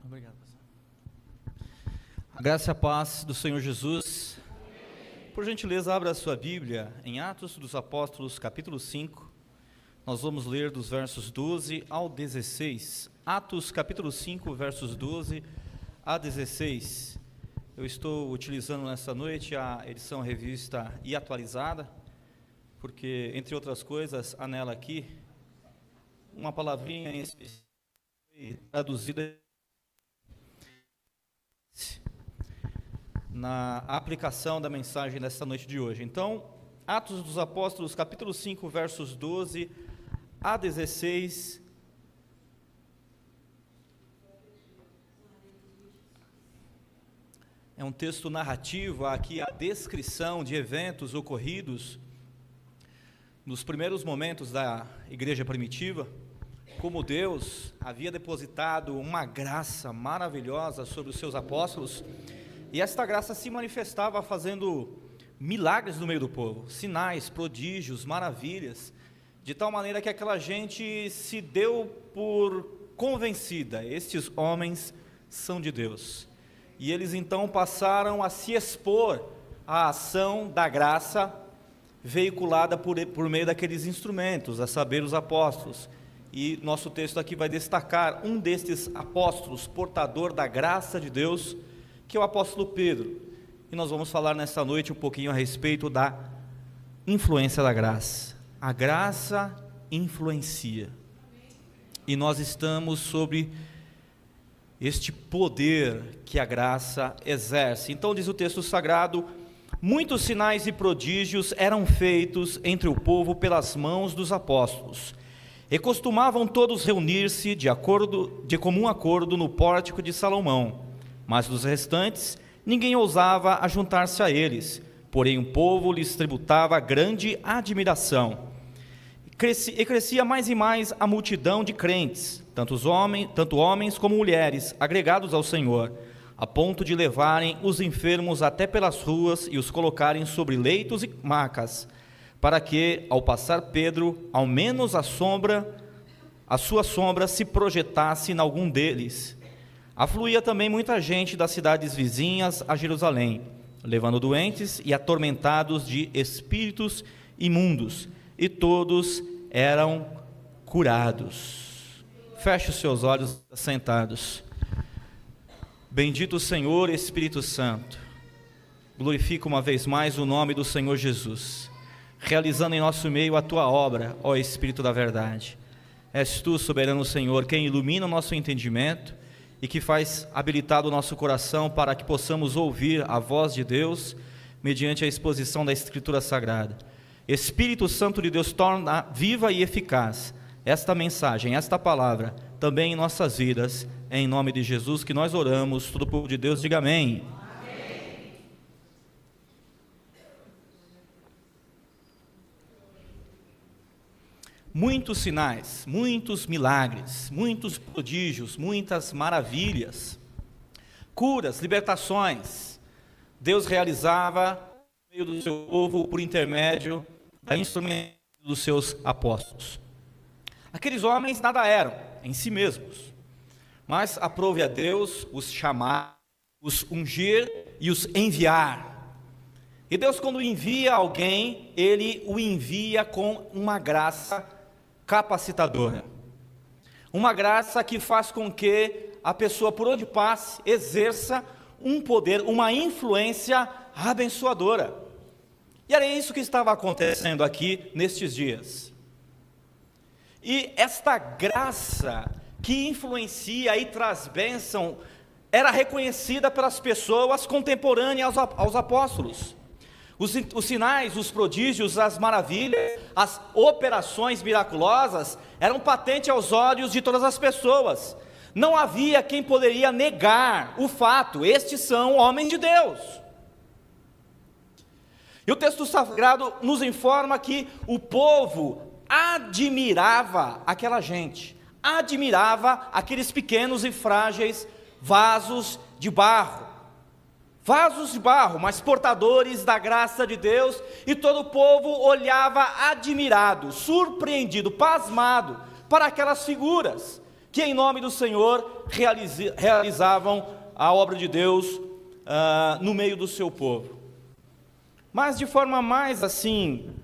Obrigado, pastor. A graça e a paz do Senhor Jesus. Por gentileza, abra a sua Bíblia em Atos dos Apóstolos, capítulo 5. Nós vamos ler dos versos 12 ao 16. Atos, capítulo 5, versos 12 a 16. Eu estou utilizando nessa noite a edição revista e atualizada, porque, entre outras coisas, há nela aqui uma palavrinha em específico traduzida na aplicação da mensagem desta noite de hoje. Então, Atos dos Apóstolos, capítulo 5, versos 12 a 16. É um texto narrativo, aqui a descrição de eventos ocorridos nos primeiros momentos da igreja primitiva, como Deus havia depositado uma graça maravilhosa sobre os seus apóstolos, e esta graça se manifestava fazendo milagres no meio do povo, sinais, prodígios, maravilhas, de tal maneira que aquela gente se deu por convencida: estes homens são de Deus. E eles então passaram a se expor à ação da graça veiculada por meio daqueles instrumentos, a saber, os apóstolos. E nosso texto aqui vai destacar um destes apóstolos, portador da graça de Deus, que é o apóstolo Pedro. E nós vamos falar nessa noite um pouquinho a respeito da influência da graça. A graça influencia. E nós estamos sobre este poder que a graça exerce. Então diz o texto sagrado: muitos sinais e prodígios eram feitos entre o povo pelas mãos dos apóstolos, e costumavam todos reunir-se de comum acordo no pórtico de Salomão. Mas dos restantes, ninguém ousava ajuntar-se a eles, porém o povo lhes tributava grande admiração. E crescia mais e mais a multidão de crentes, tanto homens como mulheres, agregados ao Senhor, a ponto de levarem os enfermos até pelas ruas e os colocarem sobre leitos e macas, para que, ao passar Pedro, ao menos a sua sombra se projetasse em algum deles. Afluía também muita gente das cidades vizinhas a Jerusalém, levando doentes e atormentados de espíritos imundos, e todos eram curados. Feche os seus olhos sentados. Bendito o Senhor, Espírito Santo. Glorifica uma vez mais o nome do Senhor Jesus, realizando em nosso meio a tua obra, ó Espírito da verdade. És tu, soberano Senhor, quem ilumina o nosso entendimento e que faz habilitado o nosso coração para que possamos ouvir a voz de Deus mediante a exposição da Escritura Sagrada. Espírito Santo de Deus, torna viva e eficaz esta mensagem, esta palavra, também em nossas vidas. É em nome de Jesus que nós oramos. Todo o povo de Deus diga amém. Amém. Muitos sinais, muitos milagres, muitos prodígios, muitas maravilhas, curas, libertações, Deus realizava no meio do seu povo por intermédio da instrumento dos seus apóstolos. Aqueles homens nada eram em si mesmos, mas aprove a Deus os chamar, os ungir e os enviar. E Deus, quando envia alguém, Ele o envia com uma graça capacitadora, uma graça que faz com que a pessoa, por onde passe, exerça um poder, uma influência abençoadora. E era isso que estava acontecendo aqui nestes dias. E esta graça que influencia e traz bênção era reconhecida pelas pessoas contemporâneas aos apóstolos. Os sinais, os prodígios, as maravilhas, as operações miraculosas eram patentes aos olhos de todas as pessoas. Não havia quem poderia negar o fato: estes são homens de Deus. E o texto sagrado nos informa que o povo admirava aquela gente, admirava aqueles pequenos e frágeis vasos de barro, mas portadores da graça de Deus, e todo o povo olhava admirado, surpreendido, pasmado para aquelas figuras que em nome do Senhor realizavam a obra de Deus no meio do seu povo. Mas de forma mais assim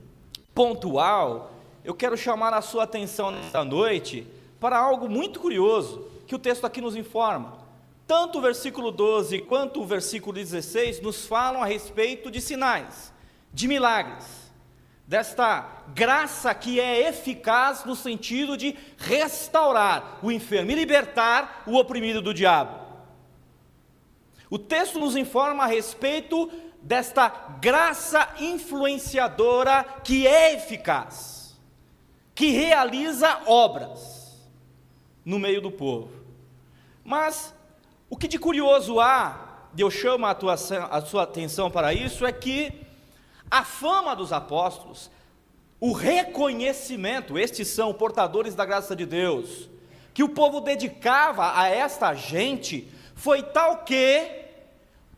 pontual, eu quero chamar a sua atenção nesta noite para algo muito curioso que o texto aqui nos informa. Tanto o versículo 12 quanto o versículo 16 nos falam a respeito de sinais, de milagres, desta graça que é eficaz no sentido de restaurar o enfermo e libertar o oprimido do diabo. O texto nos informa a respeito desta graça influenciadora que é eficaz, que realiza obras no meio do povo. Mas o que de curioso há, e eu chamo a sua atenção para isso, é que a fama dos apóstolos, o reconhecimento, estes são portadores da graça de Deus, que o povo dedicava a esta gente, foi tal que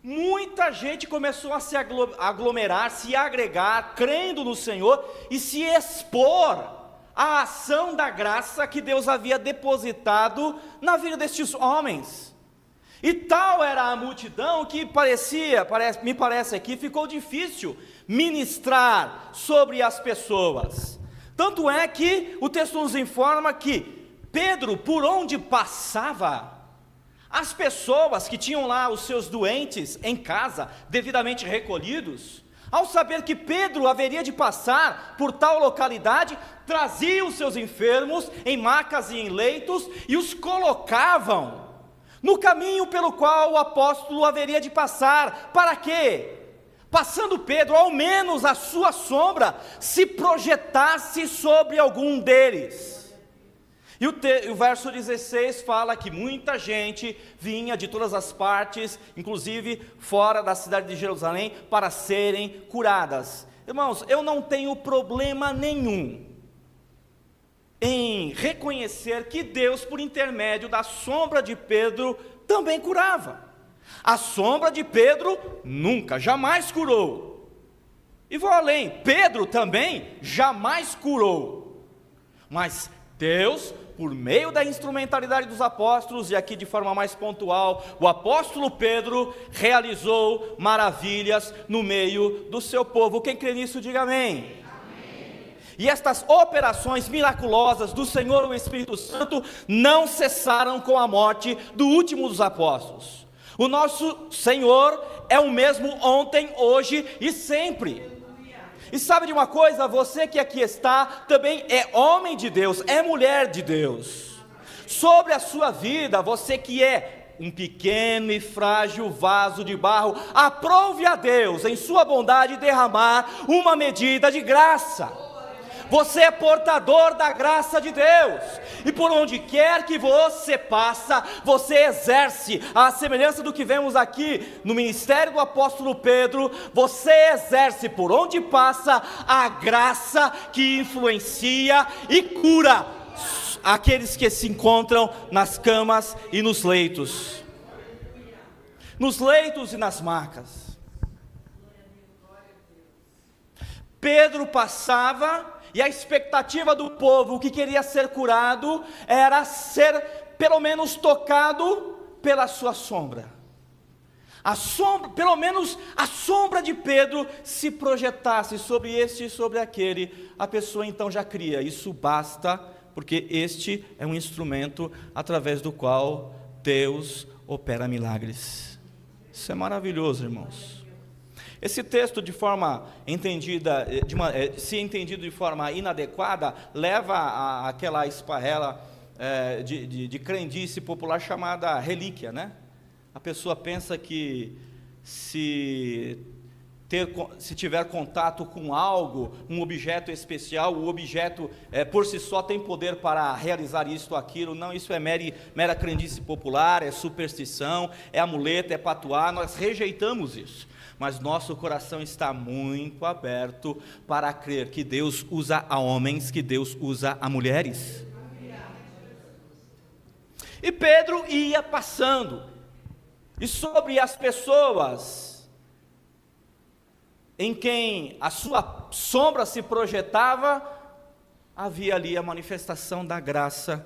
muita gente começou a se aglomerar, se agregar, crendo no Senhor e se expor à ação da graça que Deus havia depositado na vida destes homens. E tal era a multidão que me parece aqui, ficou difícil ministrar sobre as pessoas. Tanto é que o texto nos informa que Pedro, por onde passava, as pessoas que tinham lá os seus doentes em casa, devidamente recolhidos, ao saber que Pedro haveria de passar por tal localidade, traziam os seus enfermos em macas e em leitos e os colocavam no caminho pelo qual o apóstolo haveria de passar. Para quê? Passando Pedro, ao menos a sua sombra se projetasse sobre algum deles. E o verso 16 fala que muita gente vinha de todas as partes, inclusive fora da cidade de Jerusalém, para serem curadas. Irmãos, eu não tenho problema nenhum em reconhecer que Deus, por intermédio da sombra de Pedro, também curava. A sombra de Pedro nunca, jamais curou. E vou além, Pedro também jamais curou. Mas Deus, por meio da instrumentalidade dos apóstolos, e aqui de forma mais pontual, o apóstolo Pedro realizou maravilhas no meio do seu povo. Quem crê nisso, diga amém. E estas operações miraculosas do Senhor, o Espírito Santo, não cessaram com a morte do último dos apóstolos. O nosso Senhor é o mesmo ontem, hoje e sempre. E sabe de uma coisa? Você que aqui está, também é homem de Deus, é mulher de Deus. Sobre a sua vida, você que é um pequeno e frágil vaso de barro, aprove a Deus, em sua bondade, derramar uma medida de graça. Você é portador da graça de Deus, e por onde quer que você passa, você exerce, à semelhança do que vemos aqui no ministério do apóstolo Pedro, você exerce por onde passa a graça que influencia e cura aqueles que se encontram nas camas e nos leitos e nas macas. Pedro passava, e a expectativa do povo que queria ser curado era ser pelo menos tocado pela sua sombra. Pelo menos a sombra de Pedro se projetasse sobre este e sobre aquele, a pessoa então já cria. Isso basta, porque este é um instrumento através do qual Deus opera milagres. Isso é maravilhoso, irmãos. Esse texto, de forma entendida, se entendido de forma inadequada, leva àquela esparrela de crendice popular chamada relíquia, né? A pessoa pensa que se tiver contato com algo, um objeto especial, o objeto por si só tem poder para realizar isto ou aquilo. Não, isso é mera crendice popular, é superstição, é amuleto, é patuá. Nós rejeitamos isso. Mas nosso coração está muito aberto para crer que Deus usa a homens, que Deus usa a mulheres. E Pedro ia passando, e sobre as pessoas em quem a sua sombra se projetava, havia ali a manifestação da graça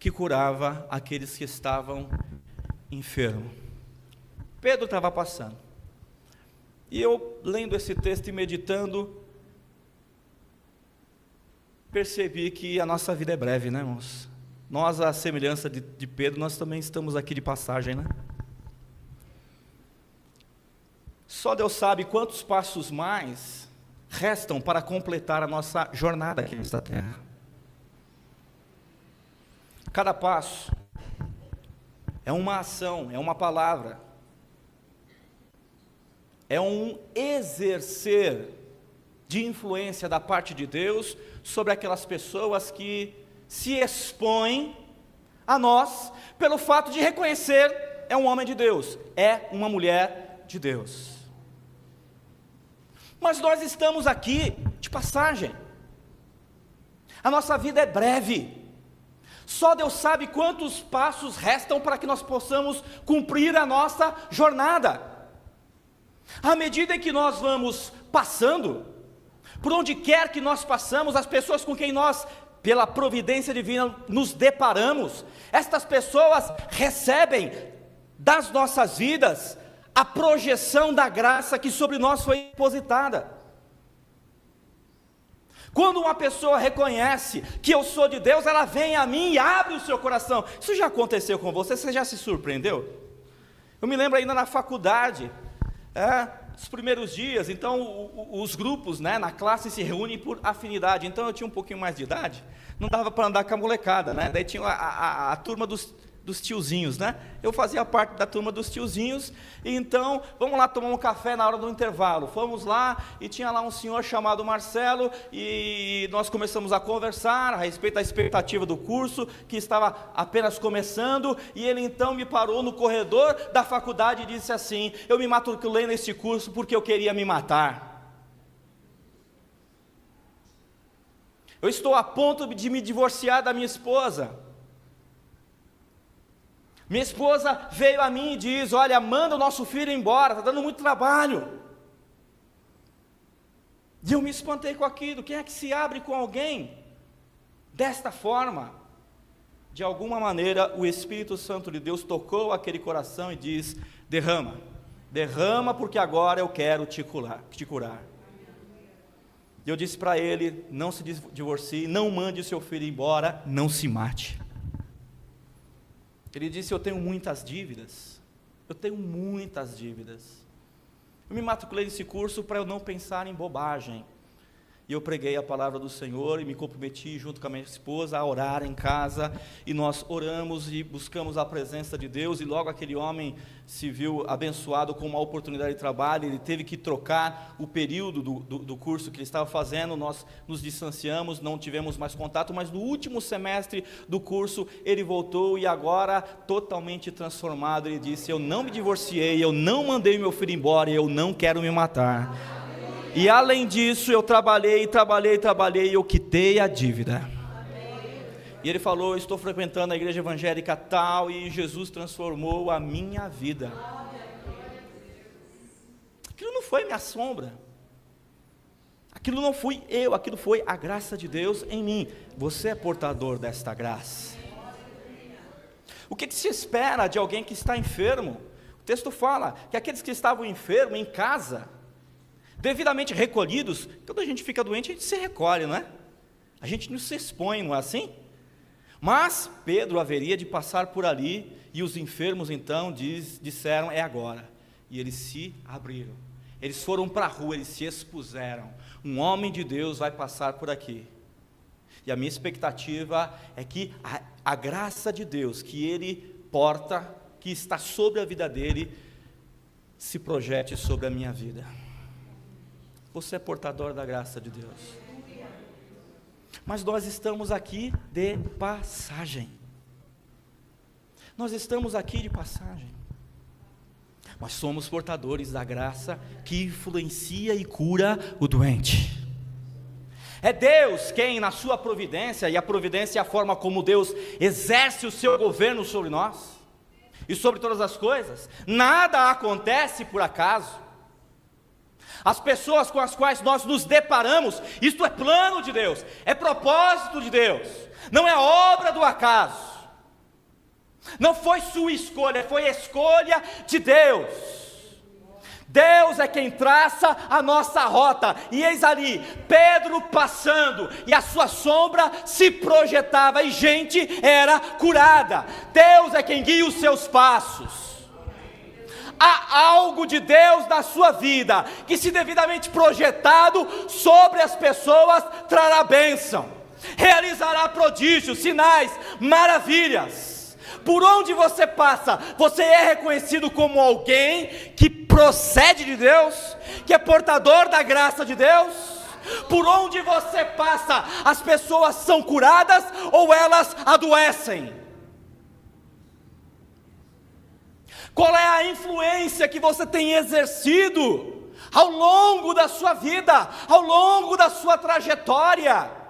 que curava aqueles que estavam enfermos. Pedro estava passando, e eu, lendo esse texto e meditando, percebi que a nossa vida é breve, né, irmãos? Nós, à semelhança de Pedro, nós também estamos aqui de passagem, né? Só Deus sabe quantos passos mais restam para completar a nossa jornada aqui nesta terra. Cada passo é uma ação, é uma palavra, é um exercer de influência da parte de Deus sobre aquelas pessoas que se expõem a nós pelo fato de reconhecer: é um homem de Deus, é uma mulher de Deus. Mas nós estamos aqui de passagem, a nossa vida é breve, só Deus sabe quantos passos restam para que nós possamos cumprir a nossa jornada. À medida em que nós vamos passando, por onde quer que nós passamos, as pessoas com quem nós, pela providência divina, nos deparamos, estas pessoas recebem das nossas vidas a projeção da graça que sobre nós foi depositada. Quando uma pessoa reconhece que eu sou de Deus, ela vem a mim e abre o seu coração. Isso já aconteceu com você? Você já se surpreendeu? Eu me lembro ainda na faculdade, os primeiros dias, então os grupos, né, na classe se reúnem por afinidade. Então eu tinha um pouquinho mais de idade, não dava para andar com a molecada, né? Daí tinha a turma dos tiozinhos, né? Eu fazia parte da turma dos tiozinhos, e então, vamos lá tomar um café na hora do intervalo. Fomos lá, e tinha lá um senhor chamado Marcelo, e nós começamos a conversar a respeito da expectativa do curso, que estava apenas começando, e ele então me parou no corredor da faculdade e disse assim: eu me matriculei nesse curso porque eu queria me matar. Eu estou a ponto de me divorciar da minha esposa. Minha esposa veio a mim e diz: olha, manda o nosso filho embora, está dando muito trabalho. E eu me espantei com aquilo. Quem é que se abre com alguém desta forma? De alguma maneira, o Espírito Santo de Deus tocou aquele coração e diz: derrama, derrama, porque agora eu quero te curar. E eu disse para ele: não se divorcie, não mande o seu filho embora, não se mate. Ele disse: eu tenho muitas dívidas, eu me matriculei nesse curso para eu não pensar em bobagem. E eu preguei a palavra do Senhor e me comprometi junto com a minha esposa a orar em casa, e nós oramos e buscamos a presença de Deus, e logo aquele homem se viu abençoado com uma oportunidade de trabalho. Ele teve que trocar o período do curso que ele estava fazendo, nós nos distanciamos, não tivemos mais contato, mas no último semestre do curso ele voltou, e agora totalmente transformado, ele disse: eu não me divorciei, eu não mandei meu filho embora, e eu não quero me matar. E além disso, eu trabalhei, e eu quitei a dívida. E ele falou: eu estou frequentando a igreja evangélica tal, e Jesus transformou a minha vida. Aquilo não foi minha sombra, aquilo não fui eu, aquilo foi a graça de Deus em mim. Você é portador desta graça. O que se espera de alguém que está enfermo? O texto fala que aqueles que estavam enfermos em casa, devidamente recolhidos, quando a gente fica doente, a gente se recolhe, não é? A gente não se expõe, não é assim? Mas Pedro haveria de passar por ali, e os enfermos então disseram: é agora. E eles se abriram, eles foram para a rua, eles se expuseram. Um homem de Deus vai passar por aqui. E a minha expectativa é que a graça de Deus que ele porta, que está sobre a vida dele, se projete sobre a minha vida. Você é portador da graça de Deus. Mas nós estamos aqui de passagem. Nós estamos aqui de passagem. Nós somos portadores da graça que influencia e cura o doente. É Deus quem, na sua providência, e a providência é a forma como Deus exerce o seu governo sobre nós e sobre todas as coisas. Nada acontece por acaso. As pessoas com as quais nós nos deparamos, isto é plano de Deus, é propósito de Deus, não é obra do acaso. Não foi sua escolha, foi a escolha de Deus. Deus é quem traça a nossa rota. E eis ali, Pedro passando, e a sua sombra se projetava, e gente era curada. Deus é quem guia os seus passos. Há algo de Deus na sua vida, que se devidamente projetado sobre as pessoas, trará bênção, realizará prodígios, sinais, maravilhas. Por onde você passa, você é reconhecido como alguém que procede de Deus, que é portador da graça de Deus. Por onde você passa, as pessoas são curadas ou elas adoecem? Qual é a influência que você tem exercido ao longo da sua vida, ao longo da sua trajetória?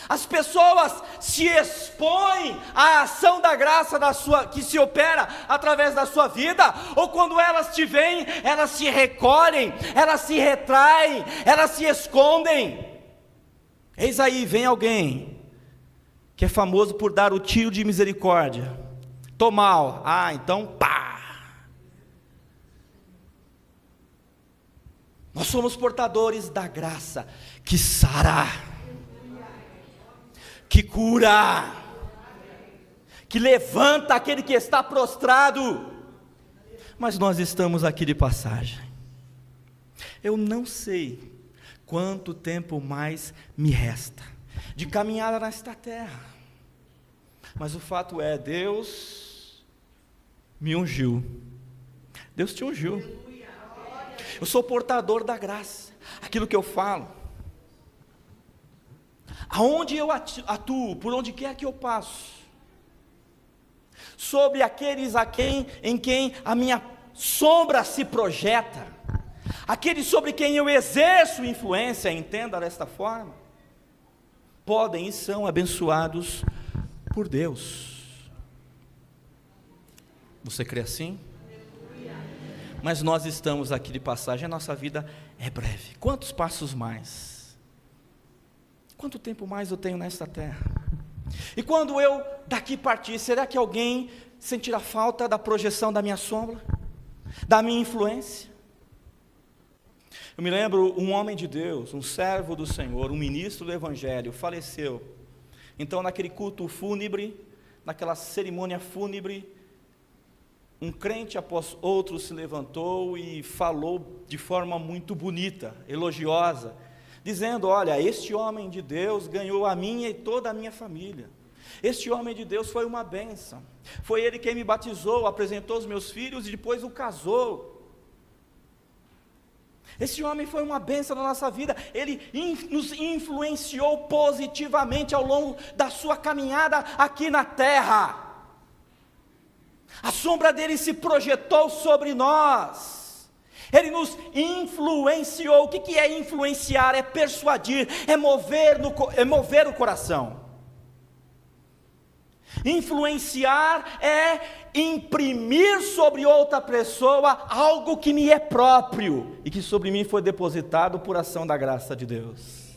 As pessoas se expõem à ação da graça que se opera através da sua vida, ou quando elas te veem, elas se recolhem, elas se retraem, elas se escondem. Eis aí, vem alguém que é famoso por dar o tiro de misericórdia. Tô mal, então pá. Nós somos portadores da graça que sara, que cura, que levanta aquele que está prostrado. Mas nós estamos aqui de passagem. Eu não sei quanto tempo mais me resta de caminhar nesta terra, mas o fato é, Deus me ungiu. Deus te ungiu. Eu sou portador da graça. Aquilo que eu falo, aonde eu atuo, por onde quer que eu passo, sobre aqueles em quem a minha sombra se projeta, aqueles sobre quem eu exerço influência, entenda desta forma, podem e são abençoados por Deus. Você crê assim? Mas nós estamos aqui de passagem, a nossa vida é breve. Quantos passos mais? Quanto tempo mais eu tenho nesta terra? E quando eu daqui partir, será que alguém sentirá falta da projeção da minha sombra? Da minha influência? Eu me lembro, um homem de Deus, um servo do Senhor, um ministro do Evangelho, faleceu. Então naquele culto fúnebre, naquela cerimônia fúnebre, um crente após outro se levantou e falou de forma muito bonita, elogiosa, dizendo: olha, este homem de Deus ganhou a minha e toda a minha família. Este homem de Deus foi uma bênção. Foi ele quem me batizou, apresentou os meus filhos e depois o casou. Esse homem foi uma bênção na nossa vida. Ele nos influenciou positivamente ao longo da sua caminhada aqui na terra. A sombra dele se projetou sobre nós. Ele nos influenciou. O que é influenciar? É persuadir, é mover o coração. Influenciar é imprimir sobre outra pessoa algo que me é próprio e que sobre mim foi depositado por ação da graça de Deus.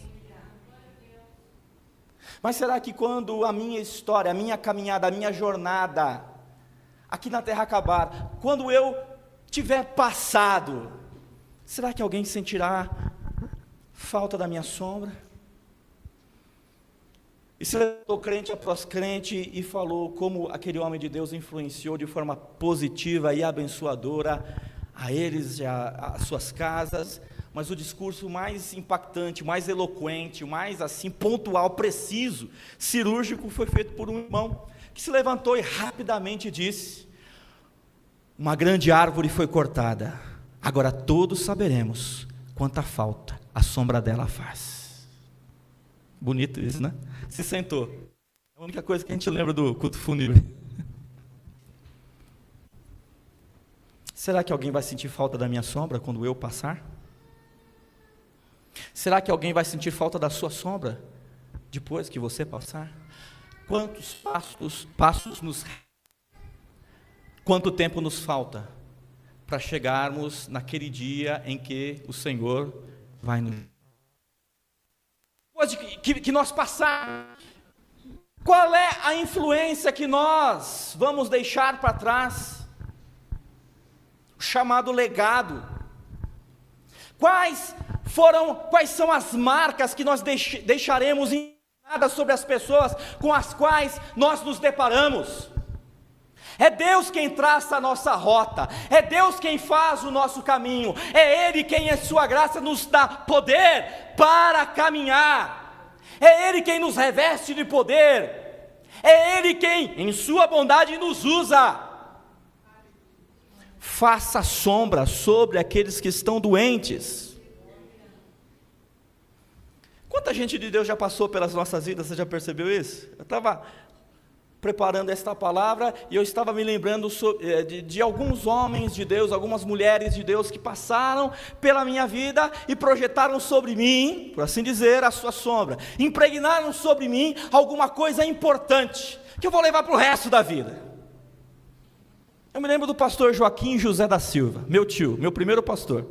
Mas será que quando a minha história, a minha caminhada, a minha jornada aqui na terra acabar, quando eu tiver passado, será que alguém sentirá falta da minha sombra? E se levantou crente após crente e falou como aquele homem de Deus influenciou de forma positiva e abençoadora a eles e as suas casas, mas o discurso mais impactante, mais eloquente, mais assim pontual, preciso, cirúrgico, foi feito por um irmão que se levantou e rapidamente disse: uma grande árvore foi cortada, agora todos saberemos quanta falta a sombra dela faz. Bonito isso, né? Se sentou. É a única coisa que a gente lembra do culto fúnebre. Será que alguém vai sentir falta da minha sombra quando eu passar? Será que alguém vai sentir falta da sua sombra depois que você passar? Quantos passos quanto tempo nos falta para chegarmos naquele dia em que o Senhor vai nos... Depois que nós passarmos, Qual é a influência que nós vamos deixar para trás? O chamado legado. Quais são as marcas que nós deixaremos impregnadas sobre as pessoas com as quais nós nos deparamos? É Deus quem traça a nossa rota, é Deus quem faz o nosso caminho, é Ele quem em sua graça nos dá poder para caminhar, é Ele quem nos reveste de poder, é Ele quem em sua bondade nos usa. Faça sombra sobre aqueles que estão doentes. Quanta gente de Deus já passou pelas nossas vidas, você já percebeu isso? Eu estava preparando esta palavra e eu estava me lembrando de alguns homens de Deus, algumas mulheres de Deus que passaram pela minha vida e projetaram sobre mim, por assim dizer, a sua sombra, impregnaram sobre mim alguma coisa importante, que eu vou levar para o resto da vida. Eu me lembro do pastor Joaquim José da Silva, meu tio, meu primeiro pastor.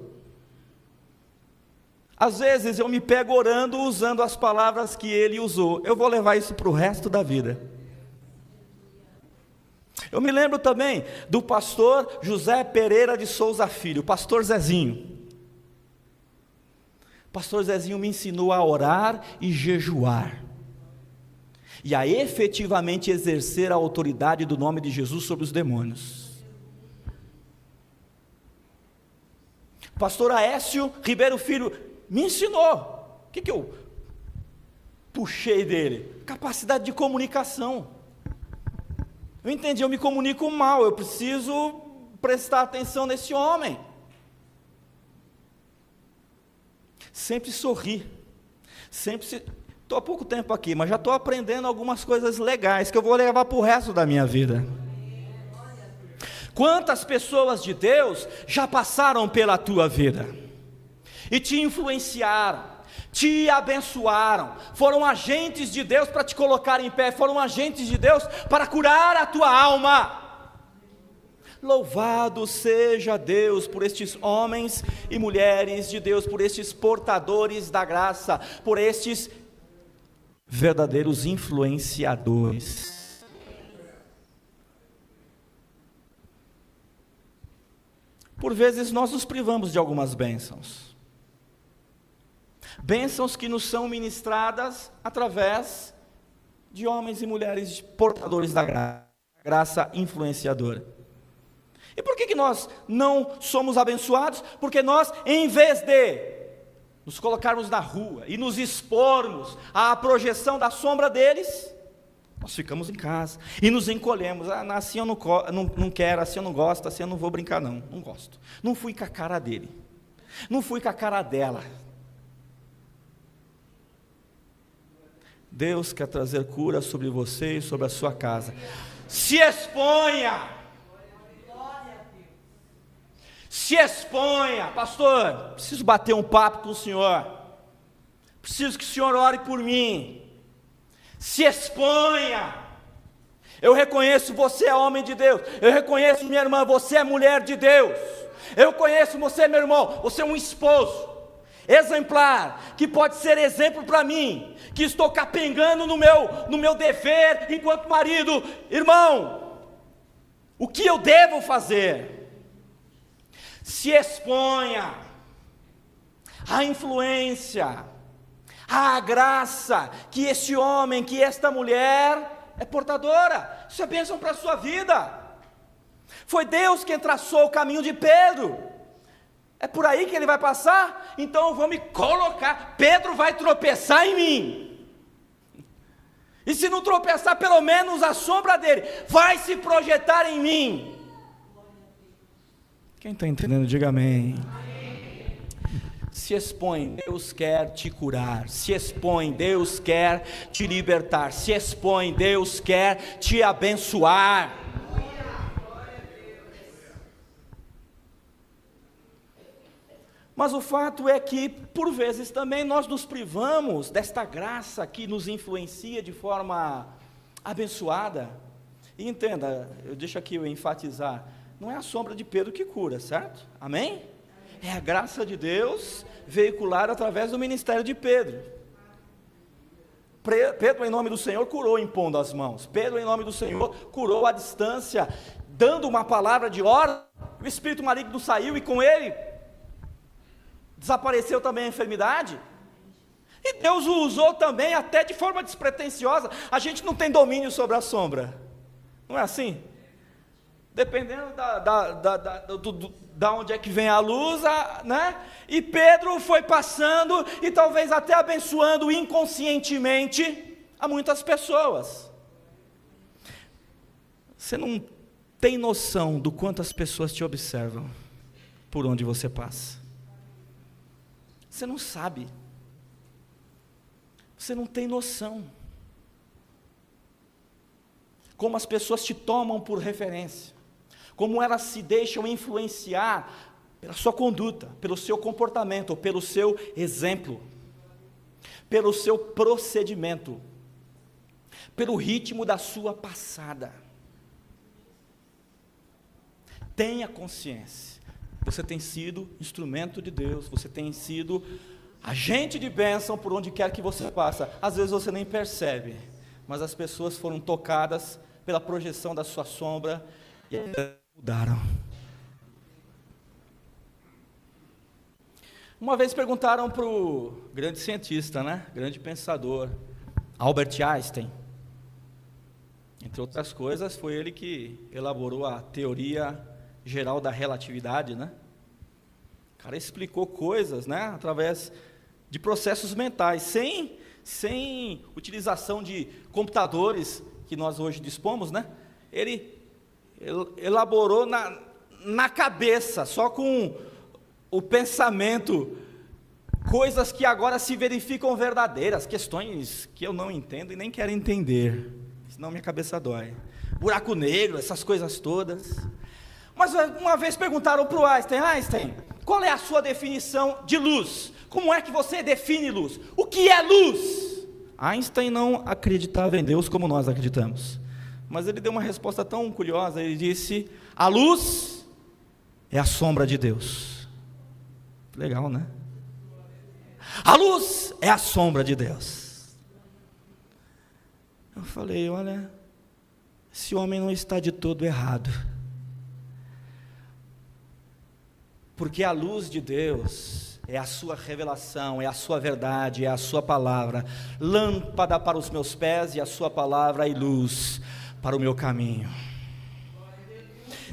Às vezes eu me pego orando usando as palavras que ele usou, eu vou levar isso para o resto da vida. Eu me lembro também do pastor José Pereira de Souza Filho, pastor Zezinho. Pastor Zezinho me ensinou a orar e jejuar, e a efetivamente exercer a autoridade do nome de Jesus sobre os demônios. Pastor Aécio Ribeiro Filho me ensinou. O que eu puxei dele? Capacidade de comunicação. Eu entendi, eu me comunico mal, eu preciso prestar atenção nesse homem. Sempre sorri, estou há pouco tempo aqui, mas já estou aprendendo algumas coisas legais, que eu vou levar para o resto da minha vida. Quantas pessoas de Deus já passaram pela tua vida, e te influenciaram, te abençoaram, foram agentes de Deus para te colocar em pé, foram agentes de Deus para curar a tua alma. Louvado seja Deus por estes homens e mulheres de Deus, por estes portadores da graça, por estes verdadeiros influenciadores. Por vezes nós nos privamos de algumas bênçãos. Bênçãos que nos são ministradas através de homens e mulheres portadores da graça influenciadora. E por que nós não somos abençoados? Porque nós, em vez de nos colocarmos na rua e nos expormos à projeção da sombra deles, nós ficamos em casa e nos encolhemos. Assim eu não quero, assim eu não gosto, assim eu não vou brincar não gosto. Não fui com a cara dele, não fui com a cara dela. Deus quer trazer cura sobre você e sobre a sua casa. Se exponha. Se exponha. Pastor, preciso bater um papo com o senhor. Preciso que o senhor ore por mim. Se exponha. Eu reconheço, você é homem de Deus. Eu reconheço, minha irmã, você é mulher de Deus. Eu conheço você, meu irmão, você é um esposo exemplar, que pode ser exemplo para mim, que estou capengando no meu dever enquanto marido. Irmão, o que eu devo fazer? Se exponha à influência, à graça que esse homem, que esta mulher é portadora. Isso é bênção para a sua vida. Foi Deus quem traçou o caminho de Pedro. É por aí que ele vai passar? Então eu vou me colocar. Pedro vai tropeçar em mim. E se não tropeçar, pelo menos a sombra dele vai se projetar em mim. Quem está entendendo, diga amém. Se expõe, Deus quer te curar. Se expõe, Deus quer te libertar. Se expõe, Deus quer te abençoar. Mas o fato é que, por vezes também, nós nos privamos desta graça que nos influencia de forma abençoada. E entenda, deixa aqui eu enfatizar, não é a sombra de Pedro que cura, certo? Amém? É a graça de Deus veiculada através do ministério de Pedro. Pedro, em nome do Senhor, curou impondo as mãos. Pedro, em nome do Senhor, curou à distância, dando uma palavra de ordem. O espírito maligno saiu e com ele desapareceu também a enfermidade. E Deus o usou também até de forma despretensiosa. A gente não tem domínio sobre a sombra, não é assim? Dependendo da onde é que vem a luz, né? E Pedro foi passando e talvez até abençoando inconscientemente a muitas pessoas. Você não tem noção do quanto as pessoas te observam por onde você passa. Você não sabe. Você não tem noção. Como as pessoas te tomam por referência. Como elas se deixam influenciar pela sua conduta, pelo seu comportamento, pelo seu exemplo, pelo seu procedimento, pelo ritmo da sua passada. Tenha consciência, você tem sido instrumento de Deus, você tem sido agente de bênção por onde quer que você passa. Às vezes você nem percebe, mas as pessoas foram tocadas pela projeção da sua sombra e mudaram. Uma vez perguntaram para o grande cientista, né? Grande pensador, Albert Einstein. Entre outras coisas, foi ele que elaborou a teoria geral da relatividade, né? O cara explicou coisas, né? Através de processos mentais, sem utilização de computadores que nós hoje dispomos, né? Ele elaborou na cabeça, só com o pensamento, coisas que agora se verificam verdadeiras, questões que eu não entendo e nem quero entender, senão minha cabeça dói. Buraco negro, essas coisas todas. Mas uma vez perguntaram para o Einstein, qual é a sua definição de luz? Como é que você define luz? O que é luz? Einstein não acreditava em Deus como nós acreditamos. Mas ele deu uma resposta tão curiosa, ele disse, a luz é a sombra de Deus. Legal, né? A luz é a sombra de Deus. Eu falei, olha, esse homem não está de todo errado. Porque a luz de Deus é a sua revelação, é a sua verdade, é a sua palavra. Lâmpada para os meus pés e a sua palavra e luz para o meu caminho.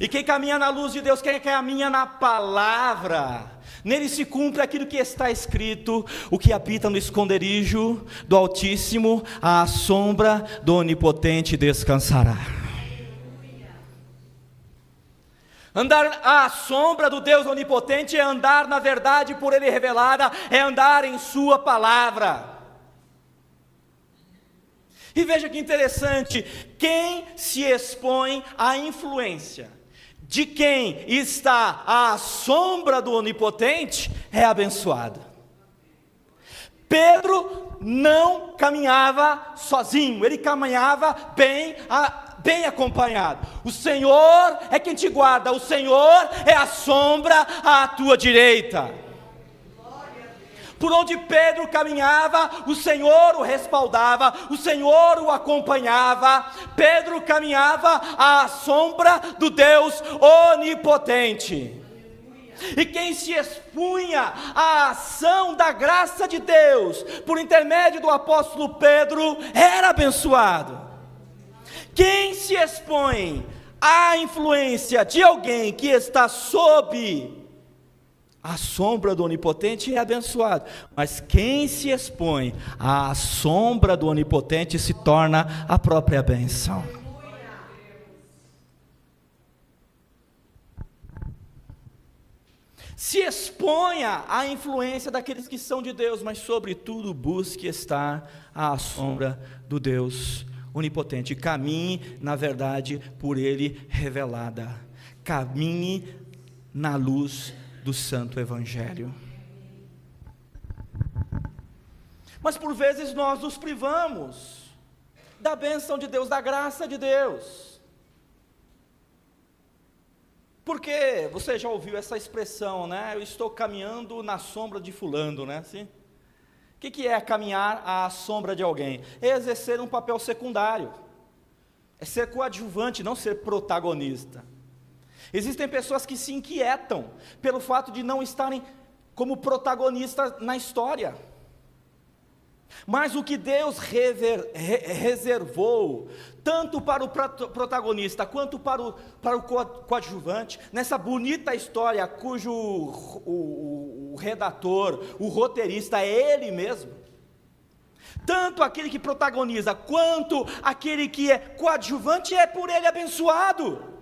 E quem caminha na luz de Deus, quem caminha na palavra, nele se cumpre aquilo que está escrito, o que habita no esconderijo do Altíssimo, à sombra do Onipotente descansará. Andar à sombra do Deus Onipotente é andar na verdade por Ele revelada, é andar em sua palavra. E veja que interessante, quem se expõe à influência de quem está à sombra do Onipotente é abençoado. Pedro não caminhava sozinho, ele caminhava bem acompanhado. O Senhor é quem te guarda, o Senhor é a sombra à tua direita. Por onde Pedro caminhava, o Senhor o respaldava, o Senhor o acompanhava. Pedro caminhava à sombra do Deus Onipotente. E quem se expunha à ação da graça de Deus, por intermédio do apóstolo Pedro, era abençoado. Quem se expõe à influência de alguém que está sob a sombra do Onipotente é abençoado, mas quem se expõe à sombra do Onipotente se torna a própria bênção. Se exponha à influência daqueles que são de Deus, mas sobretudo busque estar à sombra do Deus Onipotente. Caminhe na verdade por Ele revelada, caminhe na luz do Santo Evangelho. Mas por vezes nós nos privamos da bênção de Deus, da graça de Deus. Porque você já ouviu essa expressão, né? Eu estou caminhando na sombra de fulano, né? Assim? O que é caminhar à sombra de alguém? É exercer um papel secundário, é ser coadjuvante, não ser protagonista. Existem pessoas que se inquietam pelo fato de não estarem como protagonistas na história. Mas o que Deus reservou, tanto para o protagonista quanto para o coadjuvante, nessa bonita história cujo o redator, o roteirista é ele mesmo, tanto aquele que protagoniza quanto aquele que é coadjuvante é por ele abençoado.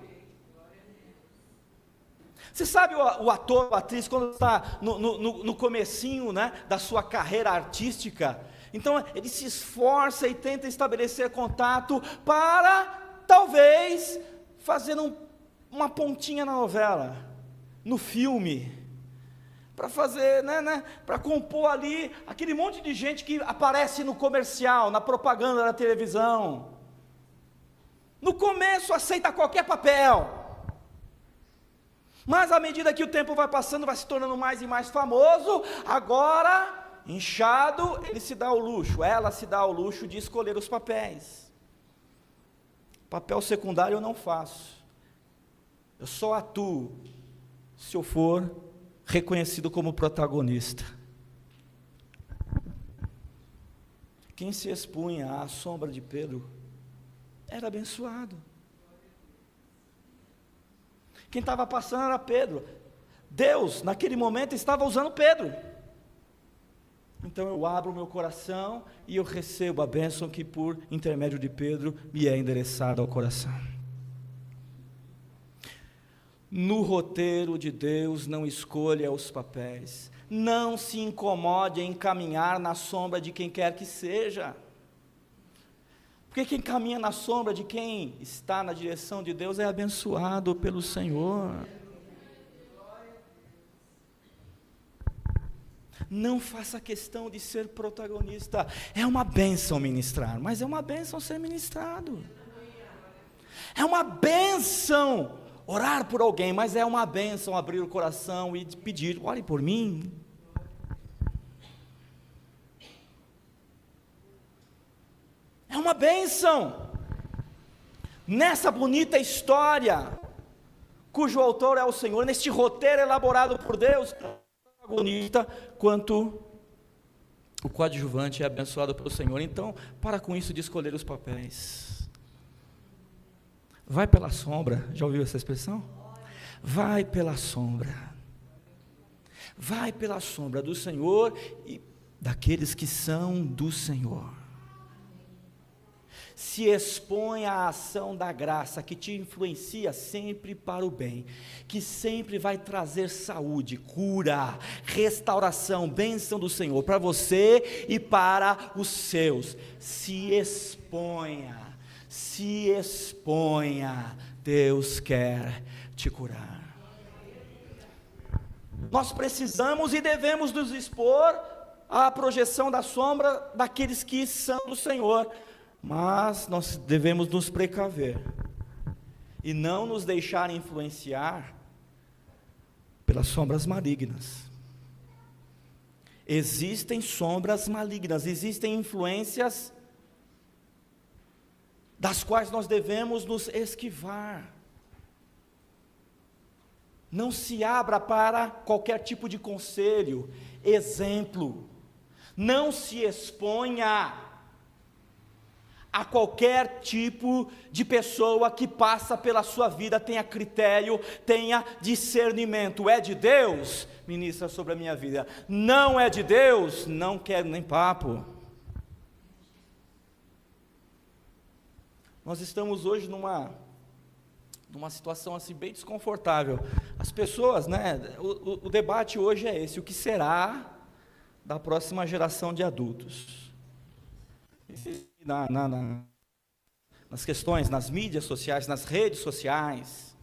Você sabe o ator, a atriz, quando está no comecinho, né, da sua carreira artística, então ele se esforça e tenta estabelecer contato para, talvez, fazer uma pontinha na novela, no filme, para fazer, para compor ali aquele monte de gente que aparece no comercial, na propaganda da televisão. No começo aceita qualquer papel, mas à medida que o tempo vai passando, vai se tornando mais e mais famoso, agora, inchado, ele se dá ao luxo, ela se dá ao luxo de escolher os papéis. Papel secundário eu não faço, eu só atuo se eu for reconhecido como protagonista. Quem se expunha à sombra de Pedro era abençoado. Quem estava passando era Pedro. Deus, naquele momento, estava usando Pedro. Então eu abro o meu coração e eu recebo a bênção que por intermédio de Pedro me é endereçada ao coração. No roteiro de Deus não escolha os papéis, não se incomode em caminhar na sombra de quem quer que seja, porque quem caminha na sombra de quem está na direção de Deus é abençoado pelo Senhor. Não faça questão de ser protagonista. É uma bênção ministrar, mas é uma bênção ser ministrado. É uma bênção orar por alguém, mas é uma bênção abrir o coração e pedir: ore por mim. É uma bênção. Nessa bonita história, cujo autor é o Senhor, neste roteiro elaborado por Deus, protagonista, quanto o coadjuvante é abençoado pelo Senhor. Então, para com isso de escolher os papéis. Vai pela sombra, já ouviu essa expressão? Vai pela sombra. Vai pela sombra do Senhor e daqueles que são do Senhor. Se expõe à ação da graça que te influencia sempre para o bem, que sempre vai trazer saúde, cura, restauração, bênção do Senhor para você e para os seus. Se exponha, Deus quer te curar. Nós precisamos e devemos nos expor à projeção da sombra daqueles que são do Senhor. Mas nós devemos nos precaver e não nos deixar influenciar pelas sombras malignas. Existem sombras malignas, existem influências das quais nós devemos nos esquivar. Não se abra para qualquer tipo de conselho, exemplo. Não se exponha a qualquer tipo de pessoa que passa pela sua vida, tenha critério, tenha discernimento. É de Deus? Ministra sobre a minha vida. Não é de Deus? Não quero nem papo. Nós estamos hoje numa situação assim bem desconfortável. As pessoas, o debate hoje é esse: o que será da próxima geração de adultos? Nas questões, nas mídias sociais, nas redes sociais,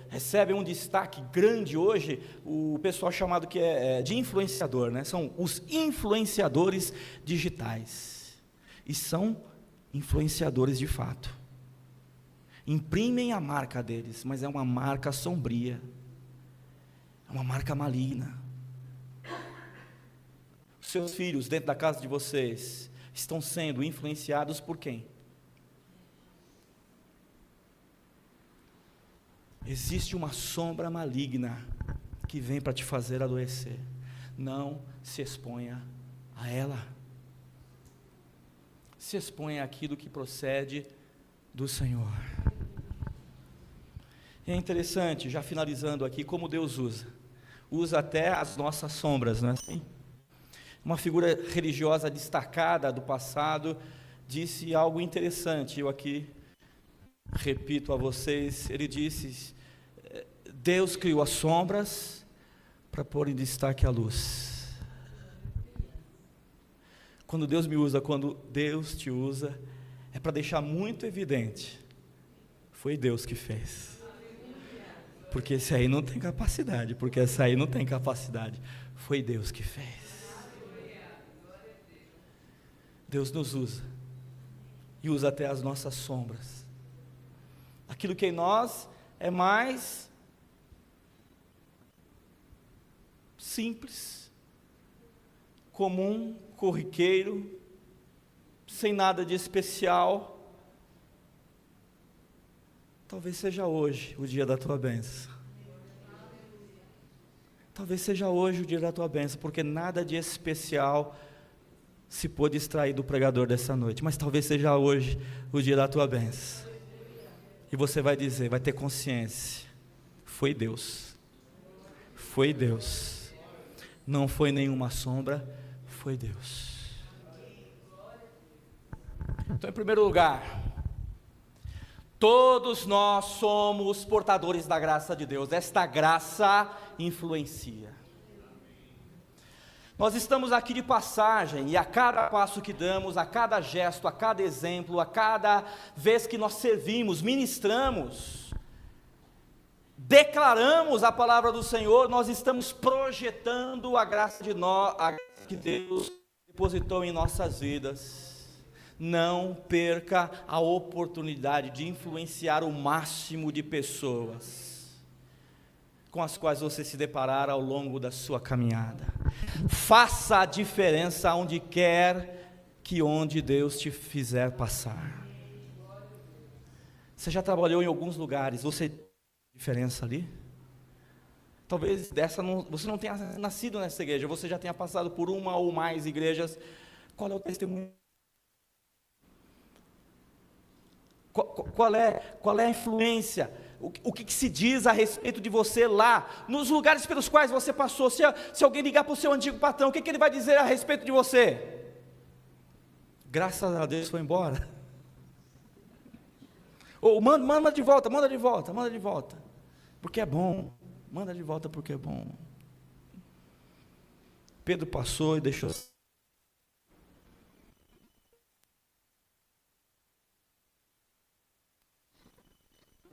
recebe um destaque grande hoje o pessoal chamado de influenciador, são os influenciadores digitais, e são influenciadores de fato, imprimem a marca deles, mas é uma marca sombria, é uma marca maligna. seus filhos dentro da casa de vocês estão sendo influenciados por quem? Existe uma sombra maligna que vem para te fazer adoecer. Não se exponha a ela. Se exponha àquilo que procede do Senhor. É interessante, já finalizando aqui, como Deus usa até as nossas sombras, não é assim? Uma figura religiosa destacada do passado disse algo interessante, eu aqui repito a vocês, ele disse: Deus criou as sombras para pôr em destaque a luz. Quando Deus me usa, quando Deus te usa, é para deixar muito evidente, foi Deus que fez. Porque esse aí não tem capacidade, foi Deus que fez. Deus nos usa, e usa até as nossas sombras, aquilo que em nós é mais simples, comum, corriqueiro, sem nada de especial. Talvez seja hoje o dia da tua bênção. Talvez seja hoje o dia da tua bênção, porque nada de especial se pôde extrair do pregador dessa noite, mas talvez seja hoje o dia da tua bênção. E você vai dizer, vai ter consciência, foi Deus, não foi nenhuma sombra, foi Deus. Então, em primeiro lugar, todos nós somos portadores da graça de Deus, esta graça influencia. Nós estamos aqui de passagem, e a cada passo que damos, a cada gesto, a cada exemplo, a cada vez que nós servimos, ministramos, declaramos a palavra do Senhor, nós estamos projetando a graça que Deus depositou em nossas vidas. Não perca a oportunidade de influenciar o máximo de pessoas com as quais você se deparar ao longo da sua caminhada. Faça a diferença onde Deus te fizer passar. Você já trabalhou em alguns lugares, você tem diferença ali? Talvez você não tenha nascido nessa igreja, você já tenha passado por uma ou mais igrejas. Qual é o testemunho? Qual é a influência? O que se diz a respeito de você lá, nos lugares pelos quais você passou? Se alguém ligar para o seu antigo patrão, o que ele vai dizer a respeito de você? Graças a Deus foi embora. Ou manda de volta, porque é bom. Manda de volta porque é bom. Pedro passou e deixou.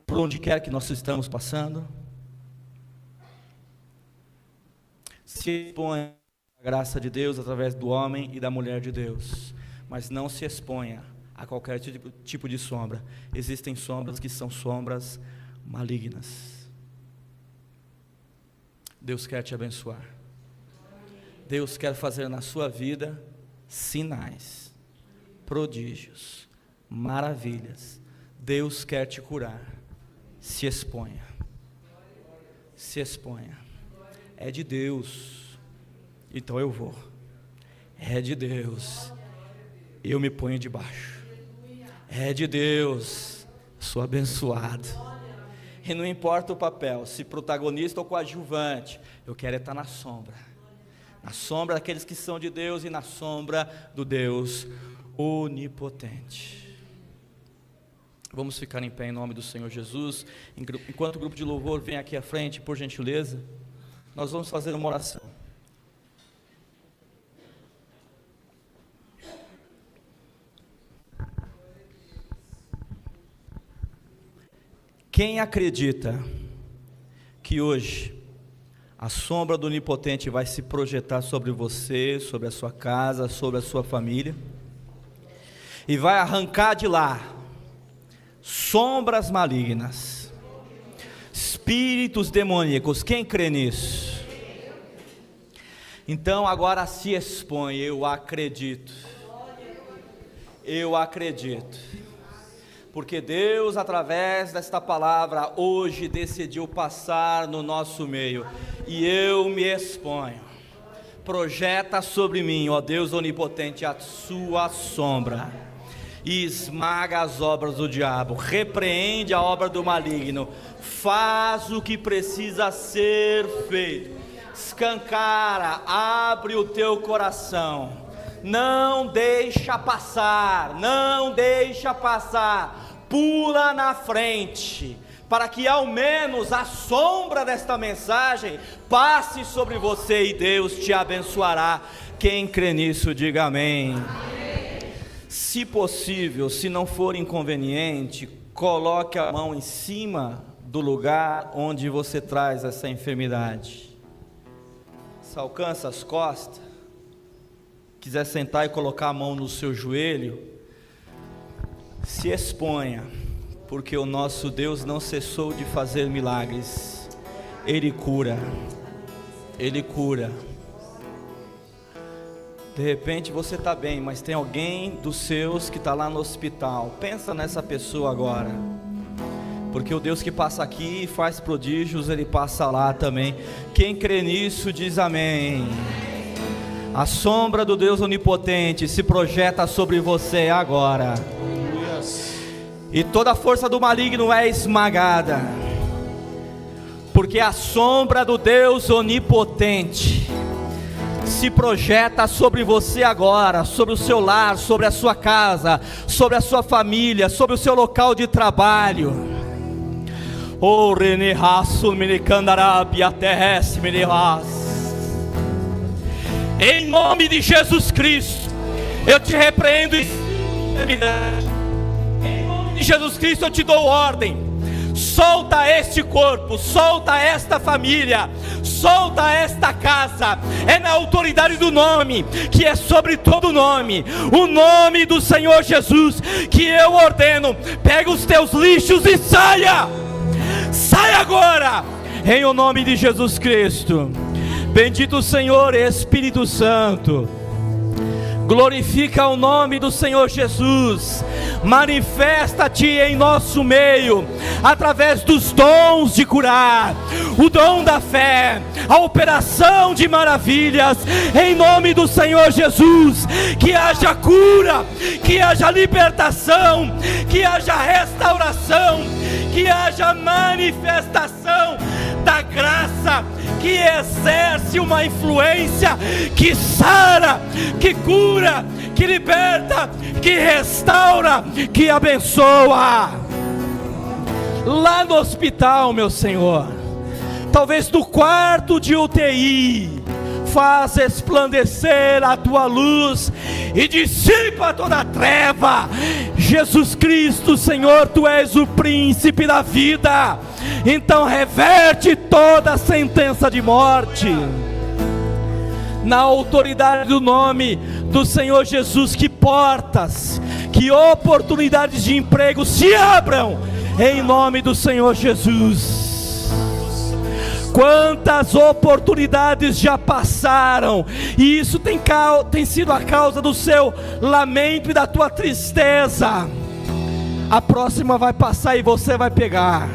Por onde quer que nós estamos passando, se exponha à graça de Deus através do homem e da mulher de Deus, mas não se exponha a qualquer tipo de sombra. Existem sombras que são sombras malignas. Deus quer te abençoar. Deus quer fazer na sua vida sinais, prodígios, maravilhas. Deus quer te curar. Se exponha. É de Deus, então eu vou. É de Deus, eu me ponho debaixo. É de Deus, sou abençoado. E não importa o papel, se protagonista ou coadjuvante, eu quero estar na sombra daqueles que são de Deus e na sombra do Deus onipotente. Vamos ficar em pé em nome do Senhor Jesus. Enquanto o grupo de louvor vem aqui à frente, por gentileza, nós vamos fazer uma oração. Quem acredita que hoje a sombra do Onipotente vai se projetar sobre você, sobre a sua casa, sobre a sua família, e vai arrancar de lá sombras malignas, espíritos demoníacos? Quem crê nisso? Então agora se expõe. Eu acredito. Eu acredito. Porque Deus, através desta palavra, hoje decidiu passar no nosso meio. E eu me exponho. Projeta sobre mim, ó Deus onipotente, a sua sombra. E esmaga as obras do diabo. Repreende a obra do maligno. Faz o que precisa ser feito. Escancara, abre o teu coração, não deixa passar, pula na frente, para que ao menos a sombra desta mensagem passe sobre você e Deus te abençoará. Quem crê nisso, diga amém. Se possível, se não for inconveniente, coloque a mão em cima do lugar onde você traz essa enfermidade. Se alcança as costas, quiser sentar e colocar a mão no seu joelho, se exponha, porque o nosso Deus não cessou de fazer milagres. Ele cura, Ele cura. De repente você está bem, mas tem alguém dos seus que está lá no hospital. Pensa nessa pessoa agora, porque o Deus que passa aqui e faz prodígios, Ele passa lá também. Quem crê nisso diz amém. A sombra do Deus onipotente se projeta sobre você agora, e toda a força do maligno é esmagada, porque a sombra do Deus onipotente se projeta sobre você agora, sobre o seu lar, sobre a sua casa, sobre a sua família, sobre o seu local de trabalho. Oh, Rene Hassul Minicandarabia Terres Minihas. Em nome de Jesus Cristo, eu te repreendo. Em nome de Jesus Cristo, eu te dou ordem. Solta este corpo, solta esta família, solta esta casa. É na autoridade do nome, que é sobre todo nome, o nome do Senhor Jesus, que eu ordeno. Pega os teus lixos e saia. Sai agora, em o nome de Jesus Cristo. Bendito o Senhor Espírito Santo. Glorifica o nome do Senhor Jesus. Manifesta-te em nosso meio, através dos dons de curar, o dom da fé, a operação de maravilhas, em nome do Senhor Jesus. Que haja cura, que haja libertação, que haja restauração, que haja manifestação da graça, que exerce uma influência, que sara, que cura, que liberta, que restaura, que abençoa. Lá no hospital, meu Senhor, talvez no quarto de UTI, faz resplandecer a tua luz e dissipa toda a treva. Jesus Cristo, Senhor, tu és o príncipe da vida, então reverte toda a sentença de morte, na autoridade do nome do Senhor Jesus. Que portas, que oportunidades de emprego se abram, em nome do Senhor Jesus. Quantas oportunidades já passaram, e isso tem sido a causa do seu lamento e da tua tristeza. A próxima vai passar e você vai pegar,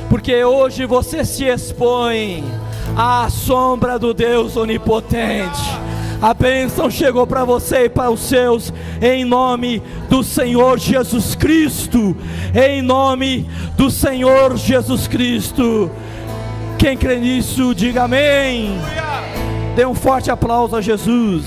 porque hoje você se expõe à sombra do Deus onipotente. A bênção chegou para você e para os seus, em nome do Senhor Jesus Cristo, em nome do Senhor Jesus Cristo. Quem crê nisso, diga amém. Dê um forte aplauso a Jesus.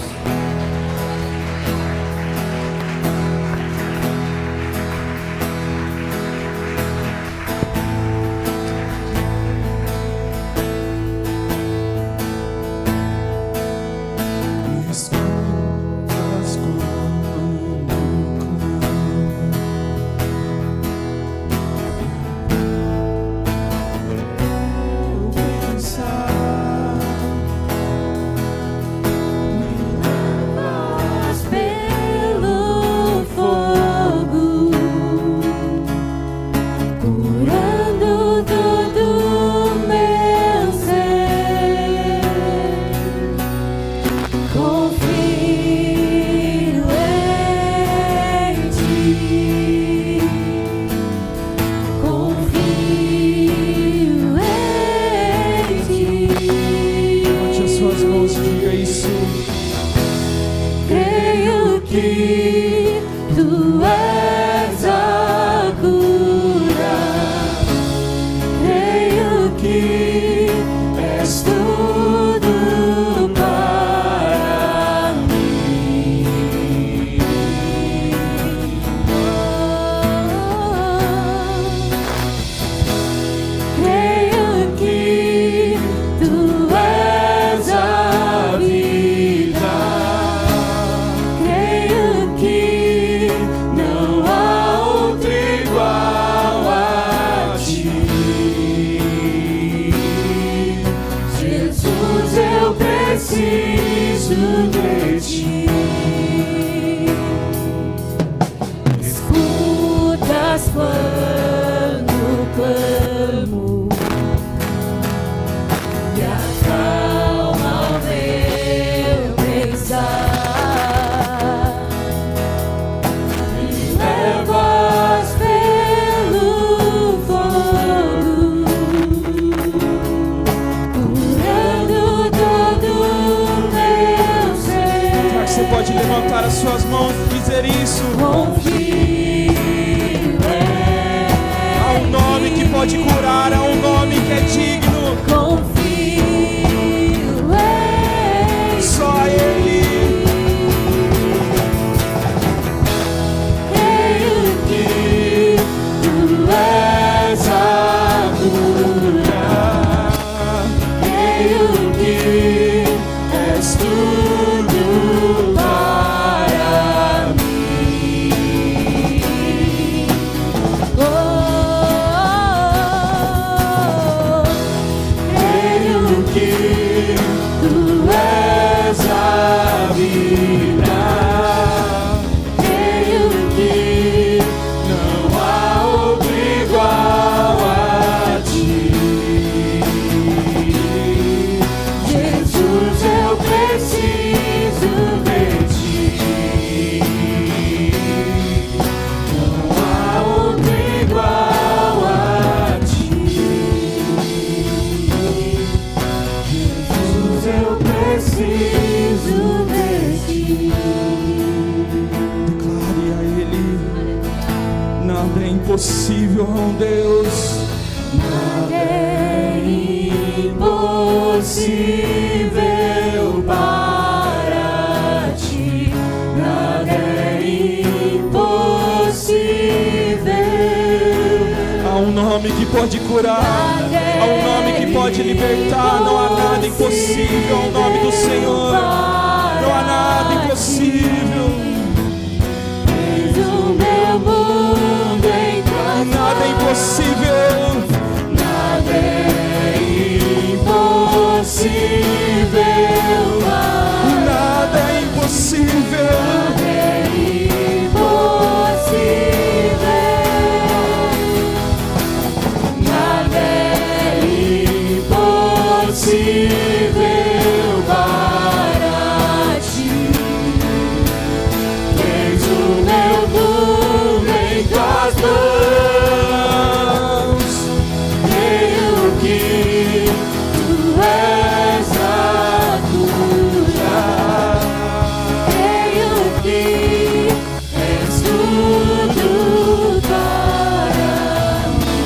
pode curar, há um nome que é digno. Confio em Só Ele. Creio que Tu és a cura. Creio que és tudo para mim. Creio que Tu és a vida. Creio que não há outro igual a Ti. Jesus, eu preciso de Ti. Não há outro igual a Ti. Jesus, eu preciso de Ti. Declare a Ele. Nada é impossível a um Deus. Nada é impossível para Ti. Nada é impossível. Há um nome que pode curar. Há um nome que pode libertar. Não há nada impossível ao nome do Senhor. Não há nada impossível. Tens o meu mundo em tuas Nada é impossível. Nada é impossível. Nada é impossível. Nada é impossível. Nada é impossível para Ti. Tens o meu mundo em Tuas mãos. Creio que Tu és a cura. Creio que és tudo para mim.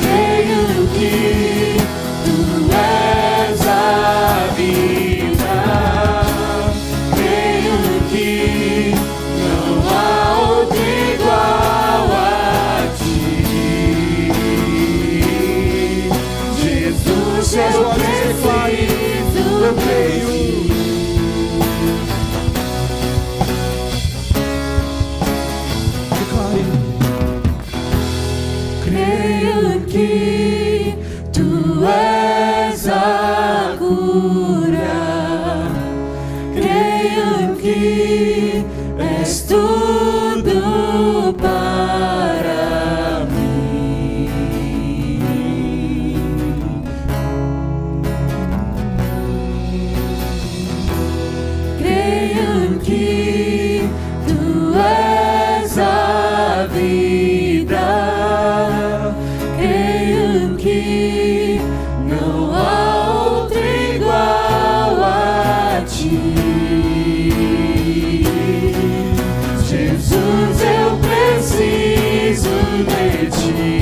Creio que Tu és a vida. Creio que não há outro igual a Ti. Jesus, Seus eu olhos declarem. Eu preciso creio. Declare. Creio que Tu és a cura. Creio que és tudo para mim. Creio que Tu és a vida. Creio que não há outro igual a Ti. Jesus, eu preciso de Ti.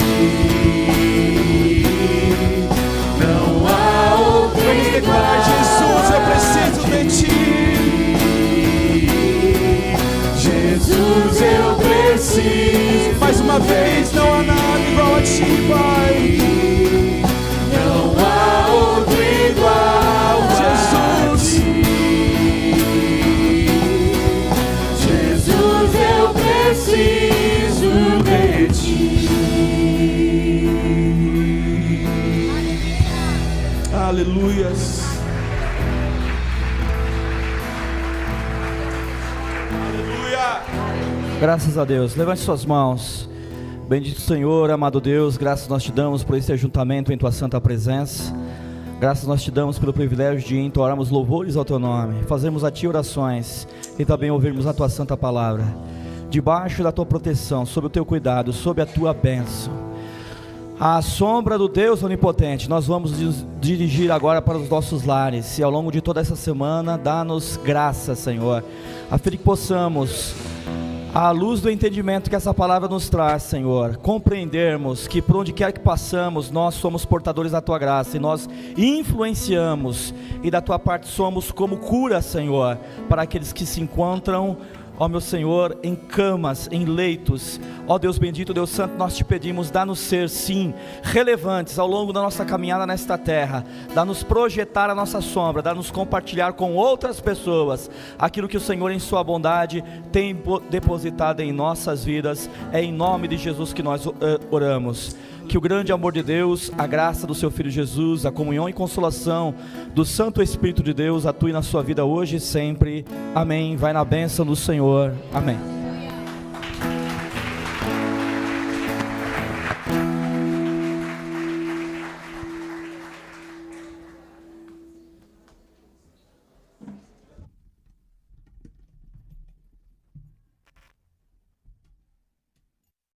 Não há outro Vamos declarar: igual Jesus, eu a preciso de Ti. Jesus, eu preciso. Mais uma vez, não há nada igual a Ti, Pai. Não há outro igual a Jesus. Ti. Jesus, eu preciso de Ti. Aleluias. Aleluia. Graças a Deus. Levante suas mãos. Bendito Senhor, amado Deus, graças nós te damos por esse ajuntamento em Tua santa presença. Graças nós te damos pelo privilégio de entoarmos louvores ao Teu nome, fazermos a Ti orações e também ouvirmos a Tua santa palavra. Debaixo da Tua proteção, sob o Teu cuidado, sob a Tua bênção. À sombra do Deus Onipotente, nós vamos dirigir agora para os nossos lares. E ao longo de toda essa semana, dá-nos graça, Senhor, a fim de que possamos, à luz do entendimento que essa palavra nos traz, Senhor, compreendermos que por onde quer que passamos, nós somos portadores da Tua graça, e nós influenciamos, e da Tua parte somos como cura, Senhor, para aqueles que se encontram, ó meu Senhor, em camas, em leitos. Ó Deus bendito, Deus santo, nós te pedimos, dá-nos ser sim relevantes ao longo da nossa caminhada nesta terra, dá-nos projetar a nossa sombra, dá-nos compartilhar com outras pessoas aquilo que o Senhor em sua bondade tem depositado em nossas vidas. É em nome de Jesus que nós oramos. Que o grande amor de Deus, a graça do seu Filho Jesus, a comunhão e consolação do Santo Espírito de Deus atue na sua vida hoje e sempre. Amém. Vai na bênção do Senhor. Amém.